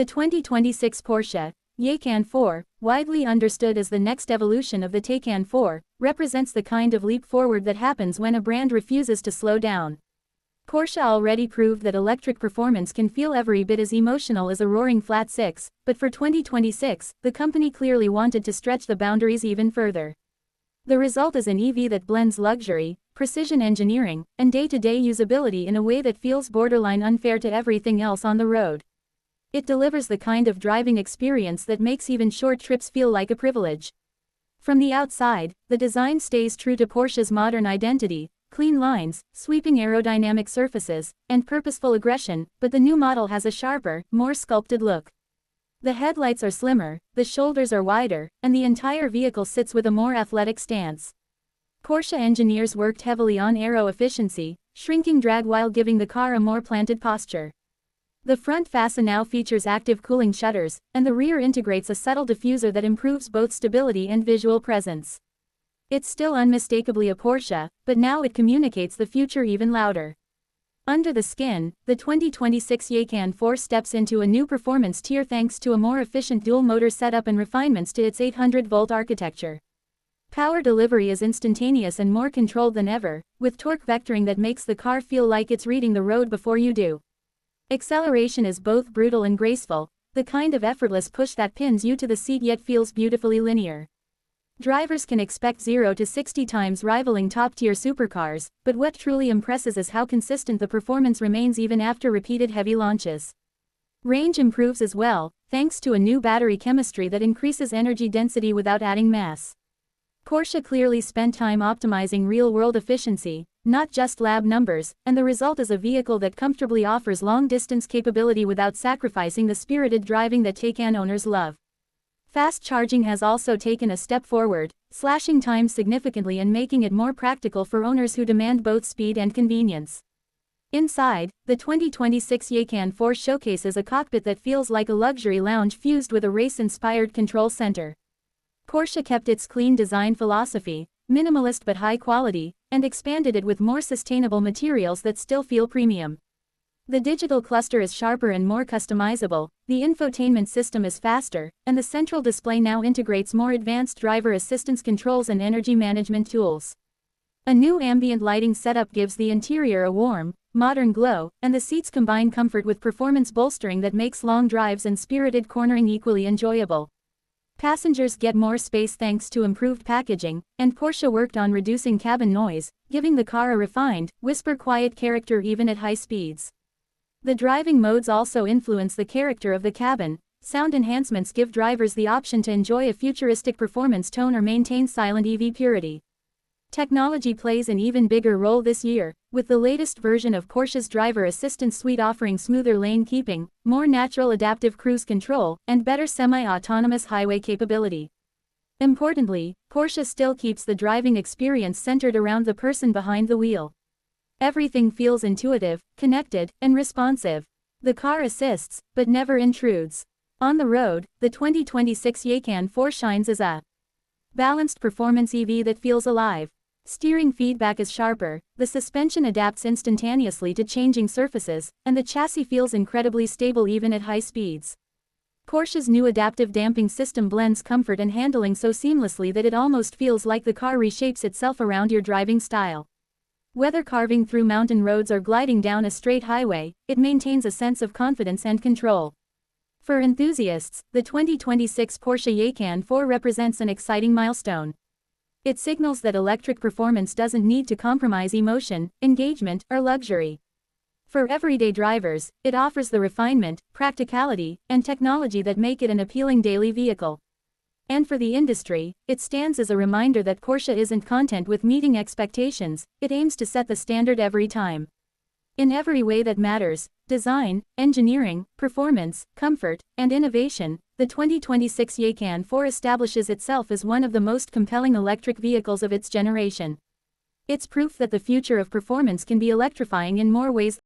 The 2026 Porsche Macan 4, widely understood as the next evolution of the Taycan 4, represents the kind of leap forward that happens when a brand refuses to slow down. Porsche already proved that electric performance can feel every bit as emotional as a roaring flat six, but for 2026, the company clearly wanted to stretch the boundaries even further. The result is an EV that blends luxury, precision engineering, and day-to-day usability in a way that feels borderline unfair to everything else on the road. It delivers the kind of driving experience that makes even short trips feel like a privilege. From the outside, the design stays true to Porsche's modern identity: clean lines, sweeping aerodynamic surfaces, and purposeful aggression, but the new model has a sharper, more sculpted look. The headlights are slimmer, the shoulders are wider, and the entire vehicle sits with a more athletic stance. Porsche engineers worked heavily on aero efficiency, shrinking drag while giving the car a more planted posture. The front fascia now features active cooling shutters, and the rear integrates a subtle diffuser that improves both stability and visual presence. It's still unmistakably a Porsche, but now it communicates the future even louder. Under the skin, the 2026 Macan 4 steps into a new performance tier thanks to a more efficient dual-motor setup and refinements to its 800-volt architecture. Power delivery is instantaneous and more controlled than ever, with torque vectoring that makes the car feel like it's reading the road before you do. Acceleration is both brutal and graceful, the kind of effortless push that pins you to the seat yet feels beautifully linear. Drivers can expect 0 to 60 times rivaling top-tier supercars, but what truly impresses is how consistent the performance remains even after repeated heavy launches. Range improves as well, thanks to a new battery chemistry that increases energy density without adding mass. Porsche clearly spent time optimizing real-world efficiency, not just lab numbers, and the result is a vehicle that comfortably offers long-distance capability without sacrificing the spirited driving that Taycan owners love. Fast charging has also taken a step forward, slashing time significantly and making it more practical for owners who demand both speed and convenience. Inside, the 2026 Macan 4 showcases a cockpit that feels like a luxury lounge fused with a race-inspired control center. Porsche kept its clean design philosophy, minimalist but high quality, and expanded it with more sustainable materials that still feel premium. The digital cluster is sharper and more customizable, the infotainment system is faster, and the central display now integrates more advanced driver assistance controls and energy management tools. A new ambient lighting setup gives the interior a warm, modern glow, and the seats combine comfort with performance bolstering that makes long drives and spirited cornering equally enjoyable. Passengers get more space thanks to improved packaging, and Porsche worked on reducing cabin noise, giving the car a refined, whisper-quiet character even at high speeds. The driving modes also influence the character of the cabin. Sound enhancements give drivers the option to enjoy a futuristic performance tone or maintain silent EV purity. Technology plays an even bigger role this year, with the latest version of Porsche's driver assistance suite offering smoother lane keeping, more natural adaptive cruise control, and better semi-autonomous highway capability. Importantly, Porsche still keeps the driving experience centered around the person behind the wheel. Everything feels intuitive, connected, and responsive. The car assists, but never intrudes. On the road, the 2026 Macan 4 shines as a balanced performance EV that feels alive. Steering feedback is sharper, the suspension adapts instantaneously to changing surfaces, and the chassis feels incredibly stable even at high speeds. Porsche's new adaptive damping system blends comfort and handling so seamlessly that it almost feels like the car reshapes itself around your driving style. Whether carving through mountain roads or gliding down a straight highway, it maintains a sense of confidence and control. For enthusiasts, the 2026 Porsche Macan 4 represents an exciting milestone. It signals that electric performance doesn't need to compromise emotion, engagement, or luxury. For everyday drivers, it offers the refinement, practicality, and technology that make it an appealing daily vehicle. And for the industry, it stands as a reminder that Porsche isn't content with meeting expectations, it aims to set the standard every time. In every way that matters: design, engineering, performance, comfort, and innovation, the 2026 Macan 4 establishes itself as one of the most compelling electric vehicles of its generation. It's proof that the future of performance can be electrifying in more ways